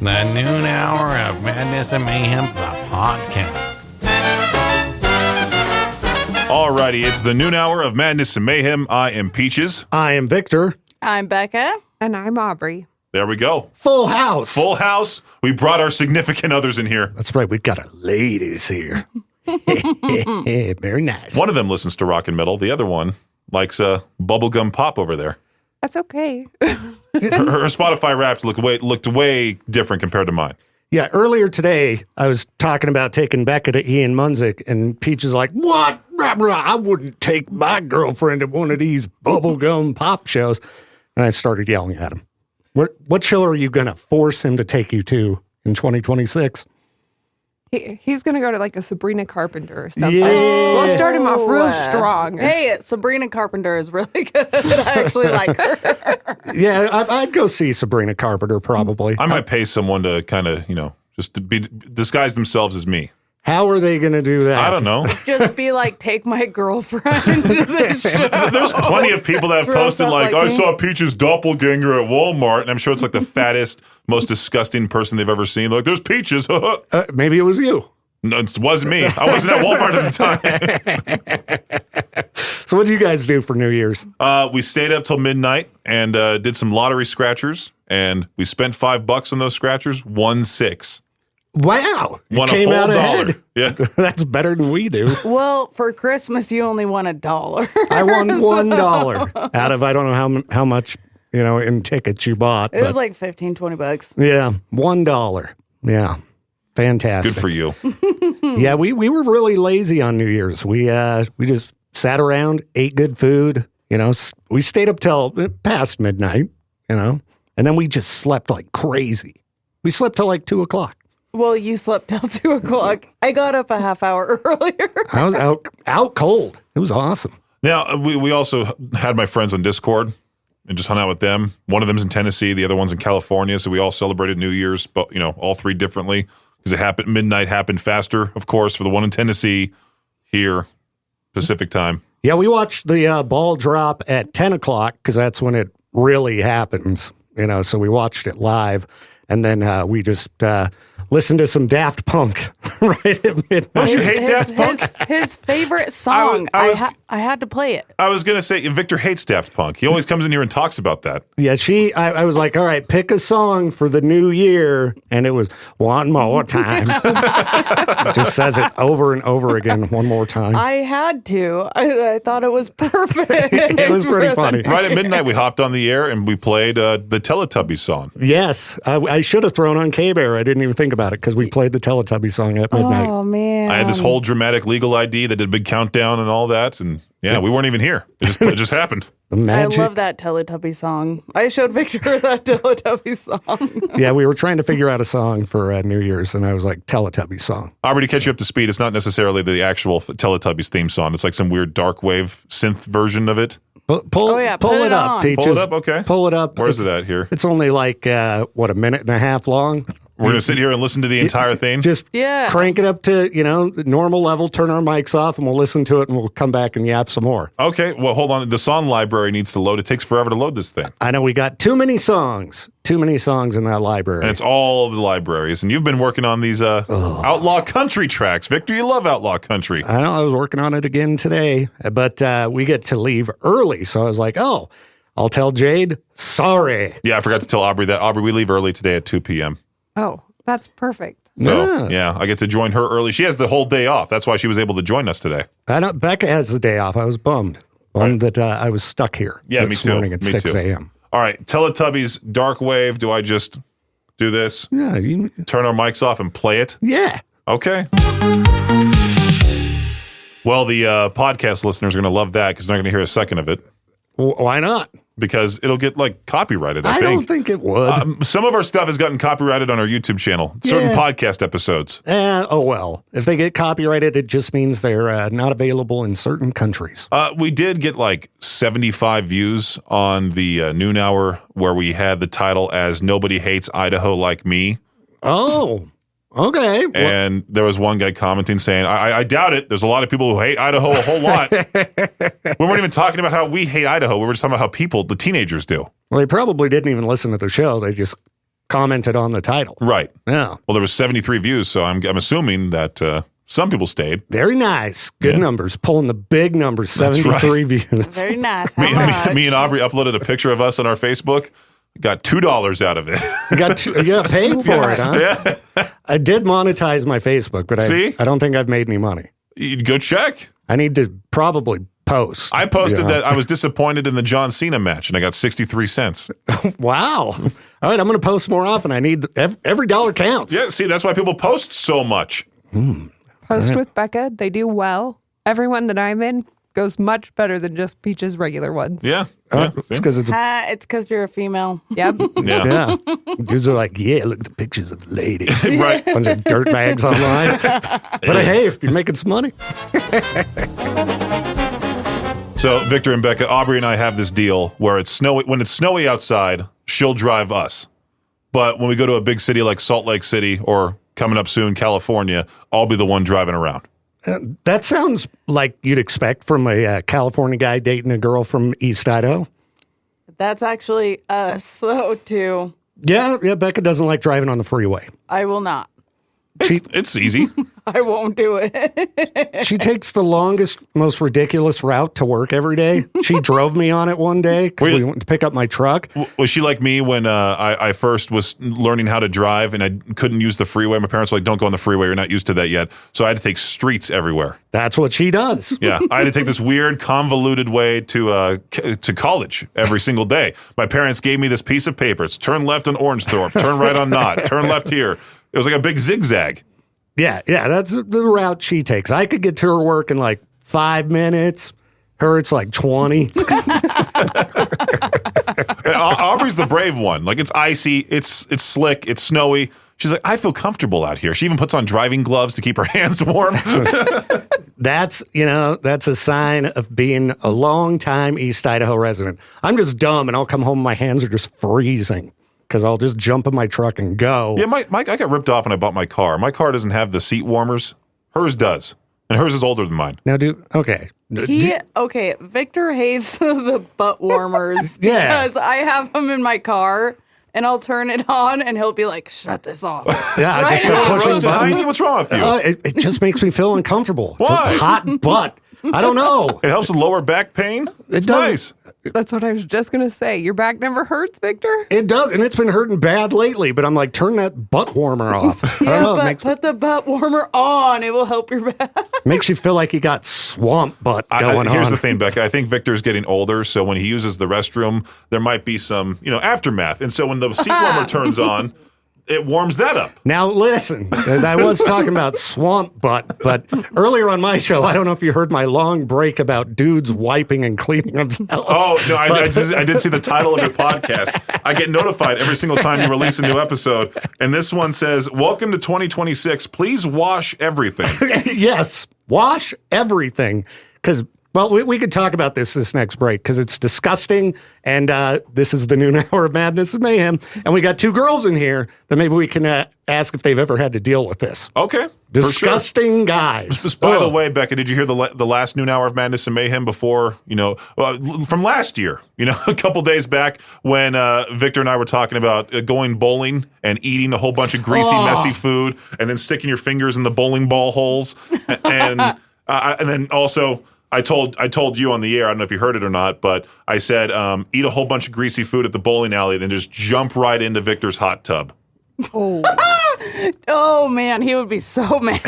The noon hour of Madness and Mayhem, the podcast. Alrighty, it's the noon hour of Madness and Mayhem. I am Peaches. I am Victor. I'm Becca. And I'm Aubrie. There we go. Full house. Full house. We brought our significant others in here. That's right. We've got a ladies here. Very nice. One of them listens to rock and metal. The other one likes bubblegum pop over there. That's okay. Her Spotify raps looked way different compared to mine. Yeah, earlier today, I was talking about taking Becca to Ian Munzik, and Peach is like, what? I wouldn't take my girlfriend to one of these bubblegum pop shows. And I started yelling at him. What show are you going to force him to take you to in 2026? He's going to go to like a Sabrina Carpenter or something. Yeah. We'll start him off real strong. Hey, Sabrina Carpenter is really good. I actually like her. Yeah, I'd go see Sabrina Carpenter probably. I might pay someone to kind of, just to disguise themselves as me. How are they going to do that? I don't know. Just be like, take my girlfriend to this show. There's plenty of people that have Dress posted up like, like I me. saw Peach's doppelganger at Walmart, and I'm sure it's like the fattest, most disgusting person they've ever seen. Like, there's Peaches. Maybe it was you. No, it wasn't me. I wasn't at Walmart at the time. So what do you guys do for New Year's? We stayed up till midnight and did some lottery scratchers, and we spent $5 on those scratchers, won 6. Wow. You Won a came whole out $1. ahead. Yeah. That's better than we do. Well, for Christmas, you only won $1. I won $1 out of, I don't know how much, in tickets you bought. It was like $15-20. Yeah, $1. Yeah. Fantastic. Good for you. Yeah, we were really lazy on New Year's. We just sat around, ate good food, we stayed up till past midnight, and then we just slept like crazy. We slept till like 2:00. Well, you slept till 2:00. I got up a half hour earlier. I was out cold. It was awesome. Now, we also had my friends on Discord and just hung out with them. One of them's in Tennessee. The other one's in California. So we all celebrated New Year's, but, all three differently. Because midnight happened faster, of course, for the one in Tennessee here, Pacific time. Yeah, we watched the ball drop at 10:00 because that's when it really happens, so we watched it live. And then we just listened to some Daft Punk right at midnight. Don't you hate Daft Punk? His favorite song. I had to play it. I was going to say, Victor hates Daft Punk. He always comes in here and talks about that. Yeah, I was like, all right, pick a song for the new year. And it was One More Time. It just says it over and over again, one more time. I had to. I thought it was perfect. It was pretty funny. Right at midnight, we hopped on the air and we played the Teletubbies song. Yes, I should have thrown on K-Bear. I didn't even think about it because we played the Teletubby song at midnight. Oh, man. I had this whole dramatic legal ID that did a big countdown and all that. And yeah, we weren't even here. It just happened. The magic. I love that Teletubby song. I showed Victor that Teletubby song. Yeah, we were trying to figure out a song for New Year's, and I was like, Teletubby song. Aubrey, to catch you up to speed, it's not necessarily the actual Teletubbies theme song. It's like some weird dark wave synth version of it. Pull put it it up, on. Peaches. Pull it up, okay. Pull it up. Where's it at here? It's only like, a minute and a half long. We're going to sit here and listen to the entire thing? Just Yeah. crank it up to, normal level, turn our mics off, and we'll listen to it, and we'll come back and yap some more. Okay, well, hold on. The song library needs to load. It takes forever to load this thing. I know we got too many songs in that library. And it's all the libraries. And you've been working on these outlaw country tracks. Victor, you love outlaw country. I know, I was working on it again today, but we get to leave early, so I was like, oh, I'll tell Jade, sorry. Yeah, I forgot to tell Aubrey that. Aubrey, we leave early today at 2 p.m. Oh, that's perfect. So, yeah, I get to join her early. She has the whole day off. That's why she was able to join us today. I know Becca has the day off. I was bummed that I was stuck here Yeah, this me too. morning at Me 6 too. a.m. All right, Teletubbies, Dark Wave. Do I just do this? Yeah, Turn our mics off and play it? yeah. Okay. Well, the podcast listeners are going to love that because they're not going to hear a second of it Why not? because it'll get copyrighted, I don't think. think it would. Some of our stuff has gotten copyrighted on our YouTube channel, certain Yeah. podcast episodes. Oh, well. If they get copyrighted, it just means they're not available in certain countries. We did get 75 views on the noon hour where we had the title as Nobody Hates Idaho Like Me. Oh, okay. And there was one guy commenting saying, I doubt it. There's a lot of people who hate Idaho a whole lot. We weren't even talking about how we hate Idaho. We were just talking about how the teenagers do. Well, they probably didn't even listen to the show. They just commented on the title. Right. Yeah. Well, there was 73 views, so I'm assuming that some people stayed. Very nice. Good numbers. Pulling the big numbers, 73 views. Very nice. How much? Me and Aubrie uploaded a picture of us on our Facebook. Got $2 out of it. You got paid for it, huh? Yeah. I did monetize my Facebook, but I don't think I've made any money. Go check. I need to probably post. I posted that I was disappointed in the John Cena match, and I got 63 cents. Wow. All right, I'm going to post more often. I need every dollar counts. Yeah, see, that's why people post so much. Post with Becca. They do well. Everyone that I'm in goes much better than just Peach's regular ones. Yeah. It's because It's because you're a female. Yep. Yeah. Dudes are like, yeah, look at the pictures of the ladies. Right. Bunch of dirtbags online. But hey, if you're making some money. So Victor and Becca, Aubrie and I have this deal where it's snowy. When it's snowy outside, she'll drive us. But when we go to a big city like Salt Lake City or coming up soon, California, I'll be the one driving around. That sounds like you'd expect from a California guy dating a girl from East Idaho. That's actually us, though, too. Yeah, Becca doesn't like driving on the freeway. I will not. It's easy. I won't do it. She takes the longest, most ridiculous route to work every day. She drove me on it one day because we went to pick up my truck. Was she like me when I first was learning how to drive and I couldn't use the freeway? My parents were like, don't go on the freeway. You're not used to that yet. So I had to take streets everywhere. That's what she does. Yeah. I had to take this weird, convoluted way to college every single day. My parents gave me this piece of paper. It's turn left on Orangethorpe, turn right on Knott, turn left here. It was like a big zigzag. Yeah, that's the route she takes. I could get to her work in like 5 minutes. Her, it's like 20. Aubrey's the brave one. Like, it's icy, it's slick, it's snowy. She's like, I feel comfortable out here. She even puts on driving gloves to keep her hands warm. That's a sign of being a long-time East Idaho resident. I'm just dumb, and I'll come home and my hands are just freezing. Because I'll just jump in my truck and go. Yeah, I got ripped off when I bought my car. My car doesn't have the seat warmers. Hers does. And hers is older than mine. Now, Victor hates the butt warmers because I have them in my car and I'll turn it on and he'll be like, shut this off. Yeah, I just start pushing Roasted buttons. hiney? What's wrong with you? It just makes me feel uncomfortable. Why? It's a hot butt. I don't know. It helps with lower back pain. It's does. nice. That's what I was just going to say. Your back never hurts, Victor? It does, and it's been hurting bad lately, but I'm like, turn that butt warmer off. I don't know. But put the butt warmer on. It will help your back. Makes you feel like you got swamp butt going on. Here's the thing, Becca. I think Victor's getting older, so when he uses the restroom, there might be some, aftermath. And so when the seat warmer turns on, it warms that up. Now, listen, I was talking about swamp butt, but earlier on my show, I don't know if you heard my long break about dudes wiping and cleaning themselves. Oh, no, I did see the title of your podcast. I get notified every single time you release a new episode. And this one says, welcome to 2026. Please wash everything. Yes, wash everything. Because, well, we could talk about this next break because it's disgusting. And this is the noon hour of Madness and Mayhem. And we got two girls in here that maybe we can ask if they've ever had to deal with this. Okay. Disgusting guys. Just by the way, Becca, did you hear the last noon hour of Madness and Mayhem before, from last year, a couple days back when Victor and I were talking about going bowling and eating a whole bunch of greasy, messy food and then sticking your fingers in the bowling ball holes. And then also I told you on the air, I don't know if you heard it or not, but I said, eat a whole bunch of greasy food at the bowling alley, then just jump right into Victor's hot tub. Oh, man, he would be so mad.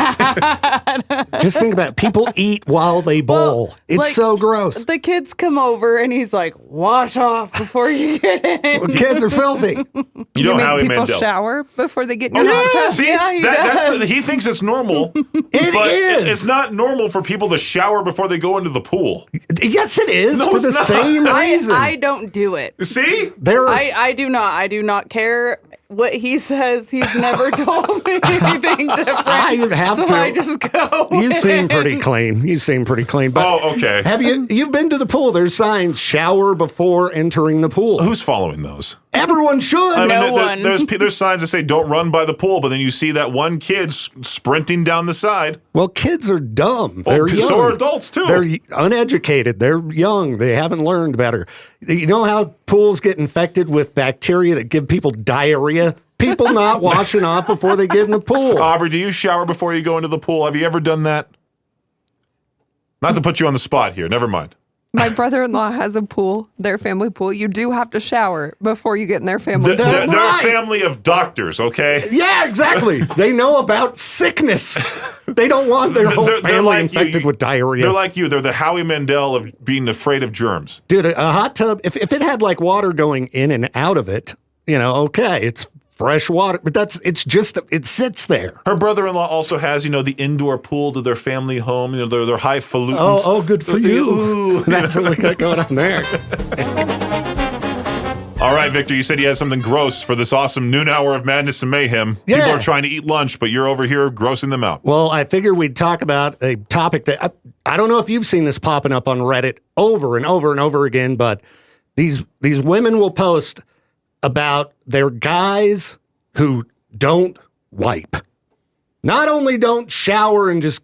Just think about it. People eat while they bowl. Well, it's so gross. The kids come over and he's like, wash off before you get in. Well, kids are filthy. You know make Howie people Mandel. shower before they get in your hot tub? See, Yeah, he does. he thinks it's normal. It is. It's not normal for people to shower before they go into the pool. Yes, it is. No, for it's the not. same reason. I don't do it. See? I do not. I do not care what he says. He's never told me anything different. I have so to. I just go. You seem in. pretty clean. You seem pretty clean. But Oh, okay. you've been to the pool? There's signs: shower before entering the pool. Who's following those? Everyone should. I mean, No one. there's signs that say don't run by the pool, but then you see that one kid sprinting down the side. Well, kids are dumb. They're young. So are adults, too. They're uneducated. They're young. They haven't learned better. You know how pools get infected with bacteria that give people diarrhea? People not washing off before they get in the pool. Aubrie, do you shower before you go into the pool? Have you ever done that? Not to put you on the spot here. Never mind. My brother-in-law has a pool, their family pool. You do have to shower before you get in their family pool. They're a Right. family of doctors, okay? Yeah, exactly. They know about sickness. They don't want their whole family like infected with diarrhea. They're like you. They're the Howie Mandel of being afraid of germs. Dude, a hot tub, if it had like water going in and out of it, okay, it's fresh water, but it sits there. Her brother-in-law also has, the indoor pool to their family home. They're highfalutin. Oh, good for you. Ooh. That's what we got going on there. All right, Victor, you said you had something gross for this awesome noon hour of madness and mayhem. Yeah. People are trying to eat lunch, but you're over here grossing them out. Well, I figured we'd talk about a topic that I don't know if you've seen this popping up on Reddit over and over and over again, but these women will post about their guys who don't wipe. Not only don't shower and just,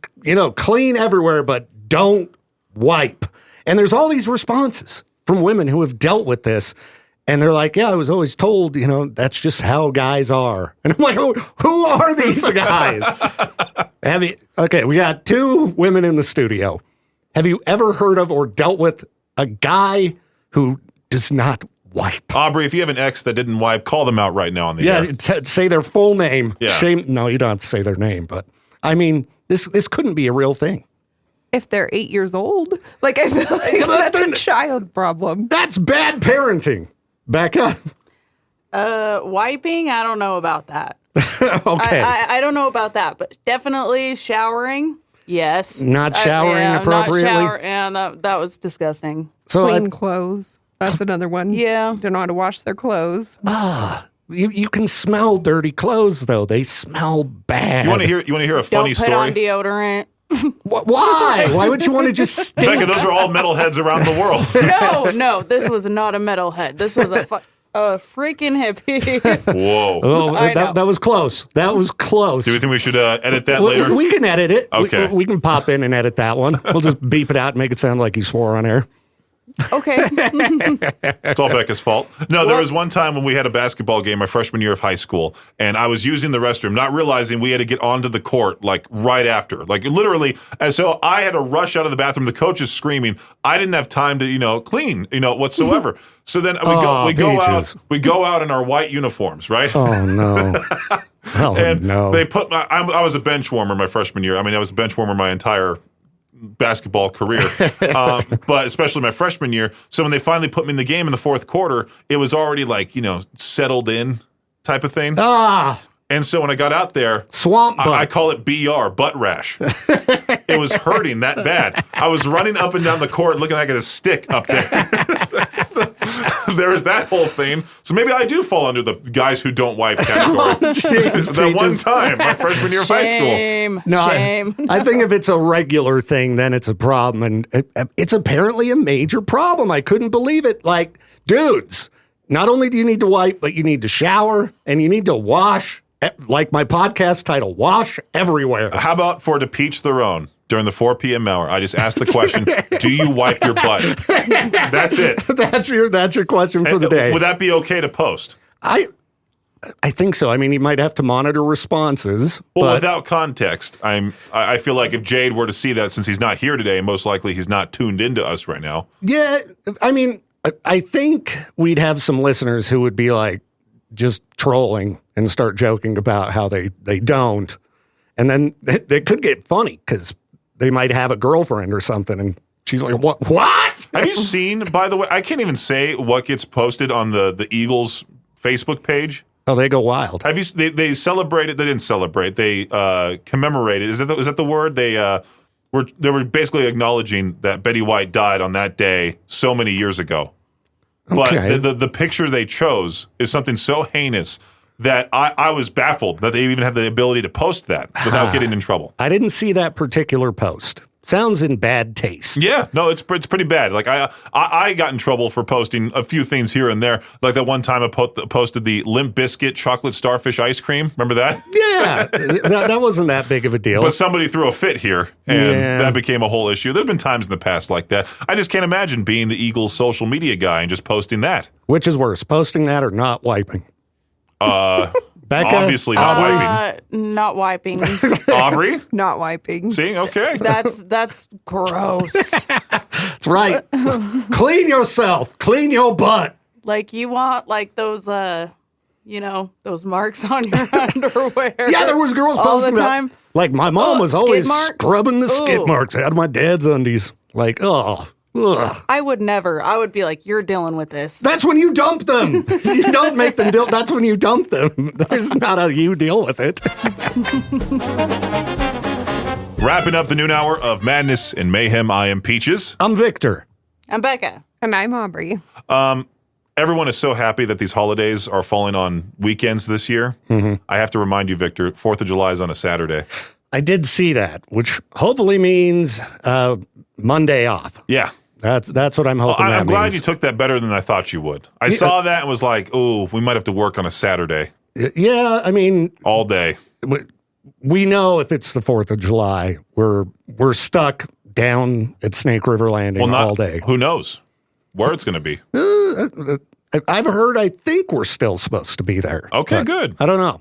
clean everywhere, but don't wipe. And there's all these responses from women who have dealt with this. And they're like, yeah, I was always told, that's just how guys are. And I'm like, who are these guys? Okay, we got two women in the studio. Have you ever heard of or dealt with a guy who does not wipe? Aubrie, if you have an ex that didn't wipe, call them out right now on the air. Yeah, say their full name. Yeah. Shame. No, you don't have to say their name, but I mean, this couldn't be a real thing. If they're 8 years old, I feel like that's a child problem. That's bad parenting, Becca. Wiping, I don't know about that. Okay. I don't know about that, but definitely showering. Yes. Not showering appropriately? That was disgusting. So Clean clothes. That's another one. Yeah. Don't know how to wash their clothes. you can smell dirty clothes though. They smell bad. You want to hear a funny Don't put on story? deodorant. Why? Why would you want to just stink? Becca, those are all metalheads around the world. No, this was not a metalhead. This was a freaking hippie. Whoa. Oh, I know. that was close. That was close. Do you think we should edit that later? We can edit it. Okay. We can pop in and edit that one. We'll just beep it out and make it sound like you swore on air. Okay. It's all Becca's fault. No, there was Whoops. one time when we had a basketball game my freshman year of high school, and I was using the restroom, not realizing we had to get onto the court right after. Literally. And so I had to rush out of the bathroom. The coach is screaming. I didn't have time to, clean, whatsoever. So then we go out in our white uniforms, right? Oh, no. Oh, And no. they put I was a bench warmer my freshman year. I mean, I was a bench warmer my entire basketball career, but especially my freshman year. So when they finally put me in the game in the fourth quarter, it was already settled in type of thing. And so when I got out there, Swamp butt. I call it BR, butt rash. It was hurting that bad. I was running up and down the court looking like I had a stick up there. So, there was that whole thing. So maybe I do fall under the guys who don't wipe category. That one time, my freshman year of high school. Shame. I think if it's a regular thing, then it's a problem. And it's apparently a major problem. I couldn't believe it. Dudes, not only do you need to wipe, but you need to shower and you need to wash. Like my podcast title, wash everywhere. How about for to peach their own during the 4 p.m. hour? I just asked the question, do you wipe your butt? That's it. That's your question for the day. Would that be okay to post? I think so. I mean, you might have to monitor responses. Well, but without context, I feel like if Jade were to see that, since he's not here today, most likely he's not tuned into us right now. yeah, I mean, I think we'd have some listeners who would be just trolling and start joking about how they don't. And then they could get funny because they might have a girlfriend or something. And she's like, what? Have you seen, by the way, I can't even say what gets posted on the Eagles Facebook page. Oh, they go wild. Have you? They celebrated. They didn't celebrate. They commemorated. Is that the word? They were basically acknowledging that Betty White died on that day so many years ago. But Okay. the picture they chose is something so heinous that I was baffled that they even had the ability to post that without getting in trouble. I didn't see that particular post. sounds in bad taste. Yeah, no, it's pretty bad. Like I got in trouble for posting a few things here and there. Like that one time I posted the Limp Biscuit chocolate starfish ice cream. Remember that? Yeah, that wasn't that big of a deal. But somebody threw a fit here, and that became a whole issue. There's been times in the past like that. I just can't imagine being the Eagles' social media guy and just posting that. Which is worse, posting that or not wiping? Becca, Obviously not wiping. Not wiping. Aubrey? Not wiping. See? Okay. That's gross. That's right. Clean yourself. Clean your butt. Like you want like those those marks on your underwear. Yeah, there was girls all the posting time. that. Like my mom was always marks? scrubbing the skid Ooh. marks out of my dad's undies. Like, ugh. I would never. I would be like, you're dealing with this. That's when you dump them. You don't make them deal. That's when you dump them. There's not a you deal with it. Wrapping up the noon hour of Madness and Mayhem, I am Peaches. I'm Victor. I'm Becca. And I'm Aubrie. Everyone is so happy that these holidays are falling on weekends this year. Mm-hmm. I have to remind you, Victor, 4th of July is on a Saturday. I did see that, which hopefully means Monday off. Yeah. That's what I'm hoping. I'm glad means. you took that better than I thought you would. I saw that and was like, oh, we might have to work on a Saturday. Yeah, I mean, all day. We know if it's the 4th of July, we're stuck down at Snake River Landing all day. Who knows where it's going to be? I've heard, I think we're still supposed to be there. Okay, good. I don't know.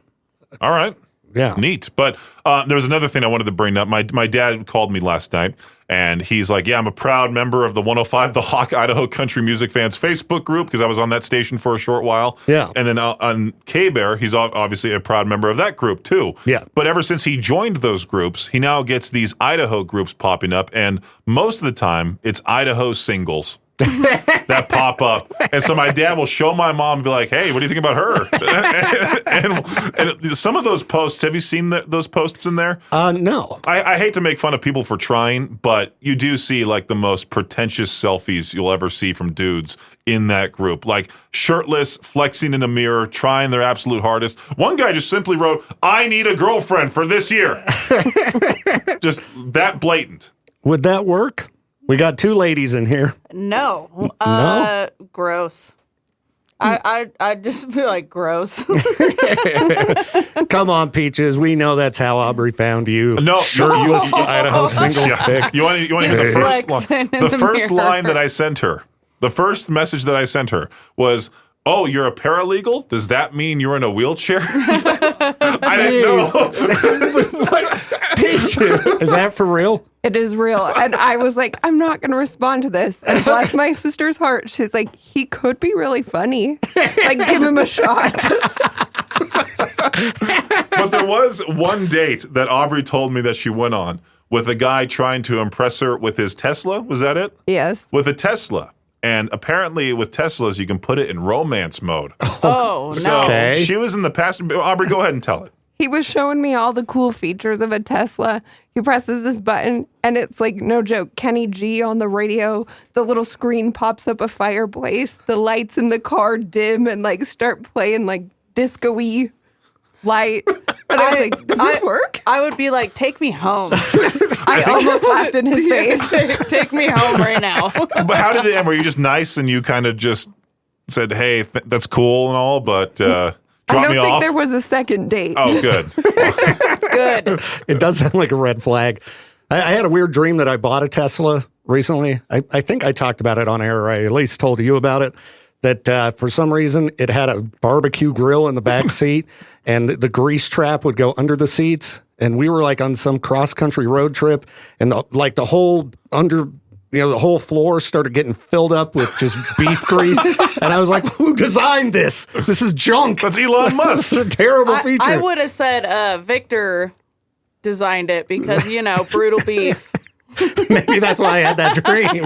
All right. Yeah. Neat. But there was another thing I wanted to bring up. My dad called me last night, and he's like, yeah, I'm a proud member of the 105 The Hawk Idaho Country Music Fans Facebook group because I was on that station for a short while. Yeah. And then on K-Bear, he's obviously a proud member of that group too. Yeah. But ever since he joined those groups, he now gets these Idaho groups popping up, and most of the time, it's Idaho singles. that pop up. And so my dad will show my mom and be like, hey, what do you think about her? and some of those posts, have you seen those posts in there? No. I hate to make fun of people for trying, but you do see like the most pretentious selfies you'll ever see from dudes in that group. Like shirtless, flexing in a mirror, trying their absolute hardest. One guy just simply wrote, I need a girlfriend for this year. Just that blatant. Would that work? We got 2 ladies in here. No. No? Gross. I'd just be like, gross. Come on, Peaches. We know that's how Aubrey found you. No, Shirtless Idaho single Yeah. pick. You want to hear the first line? Flexing in The the first mirror. line that I sent her, the first message that I sent her was, oh, you're a paralegal? Does that mean you're in a wheelchair? I didn't know. Is that for real? It is real. And I was like, I'm not going to respond to this. And bless my sister's heart. She's like, he could be really funny. Like, give him a shot. But there was one date that Aubrie told me that she went on with a guy trying to impress her with his Tesla. Was that it? Yes. With a Tesla. And apparently with Teslas, you can put it in romance mode. Oh, So no. Okay. she was in the passenger. Aubrey, go ahead and tell it. He was showing me all the cool features of a Tesla. He presses this button, and it's like, no joke, Kenny G on the radio. The little screen pops up a fireplace. The lights in the car dim and like start playing like disco-y light. And I was like, does this work? I would be like, take me home. I almost laughed in his face. Take me home right now. But how did it end? Were you just nice and you kind of just said, hey, that's cool and all, but drop I don't me think off? there was a second date. Oh, good. Good. It does sound like a red flag. I had a weird dream that I bought a Tesla recently. I think I talked about it on air, or I at least told you about it, that for some reason it had a barbecue grill in the back seat, and the grease trap would go under the seats. And we were like on some cross-country road trip, and the whole the whole floor started getting filled up with just beef grease. And I was like, who designed this? This is junk. That's Elon Musk. This is a terrible feature. I would have said Victor designed it because, brutal beef. Maybe that's why I had that dream.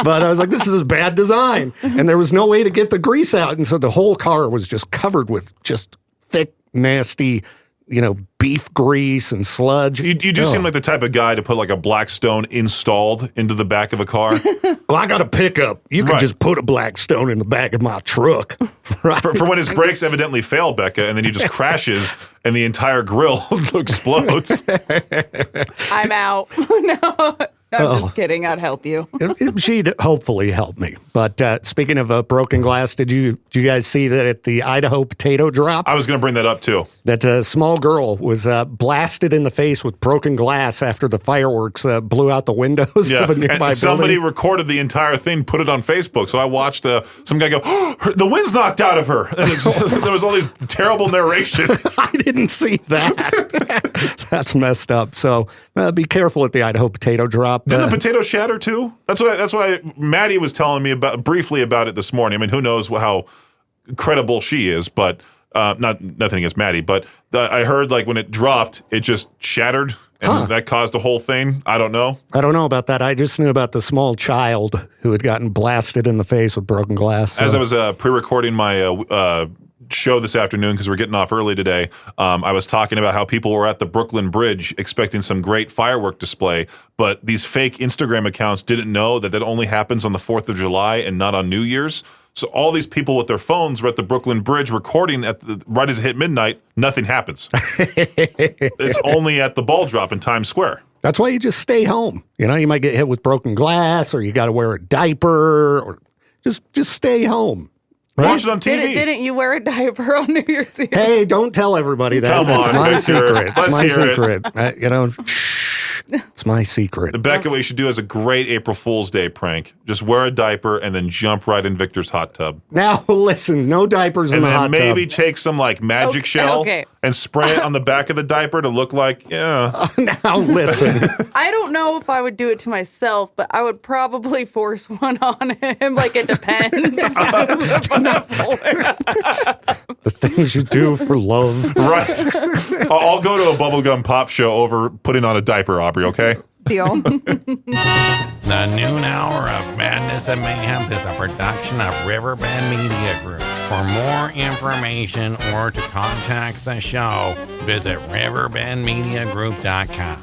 But I was like, this is bad design. And there was no way to get the grease out. And so the whole car was just covered with just thick, nasty, beef grease and sludge. You do seem like the type of guy to put like a Blackstone installed into the back of a car. Well, I got a pickup. You can Right. just put a Blackstone in the back of my truck. Right. For when his brakes evidently fail, Becca, and then he just crashes and the entire grill explodes. I'm out. No. I'm just kidding. I'd help you. She'd hopefully help me. But speaking of broken glass, did you guys see that at the Idaho potato drop? I was going to bring that up too. That a small girl was blasted in the face with broken glass after the fireworks blew out the windows Yeah, of a nearby and somebody building. recorded the entire thing, put it on Facebook. So I watched some guy go, the wind's knocked out of her. And there was all these terrible narration. I didn't see that. That's messed up. So be careful at the Idaho potato drop. Didn't the potato shatter too? That's what Maddie was telling me briefly about it this morning. I mean, who knows how credible she is, but nothing against Maddie. But I heard like when it dropped, it just shattered, and that caused the whole thing. I don't know. I don't know about that. I just knew about the small child who had gotten blasted in the face with broken glass. So. As I was pre-recording my show this afternoon, because we're getting off early today, I was talking about how people were at the Brooklyn Bridge expecting some great firework display, but these fake Instagram accounts didn't know that only happens on the 4th of July and not on New Year's. So all these people with their phones were at the Brooklyn Bridge recording right as it hit midnight. Nothing happens. It's only at the ball drop in Times Square. That's why you just stay home. You know, you might get hit with broken glass, or you got to wear a diaper, or just stay home. Right? Watch it on TV. Didn't you wear a diaper on New Year's Eve? Hey, don't tell everybody that. Come That's on, my Victor. secret. It's Let's my hear it. secret. You know, shh. It's my secret. Becca, what you should do is a great April Fool's Day prank. Just wear a diaper and then jump right in Victor's hot tub. Now, listen, no diapers in And the then hot maybe tub. take some like magic shell and spray it on the back of the diaper to look like, Now, listen. I don't know if I would do it to myself, but I would probably force one on him. Like, it depends. The things you do for love. right. I'll go to a bubblegum pop show over putting on a diaper, Aubrie, okay? Deal. The noon hour of Madness and Mayhem is a production of Riverbend Media Group. For more information or to contact the show, visit riverbendmediagroup.com.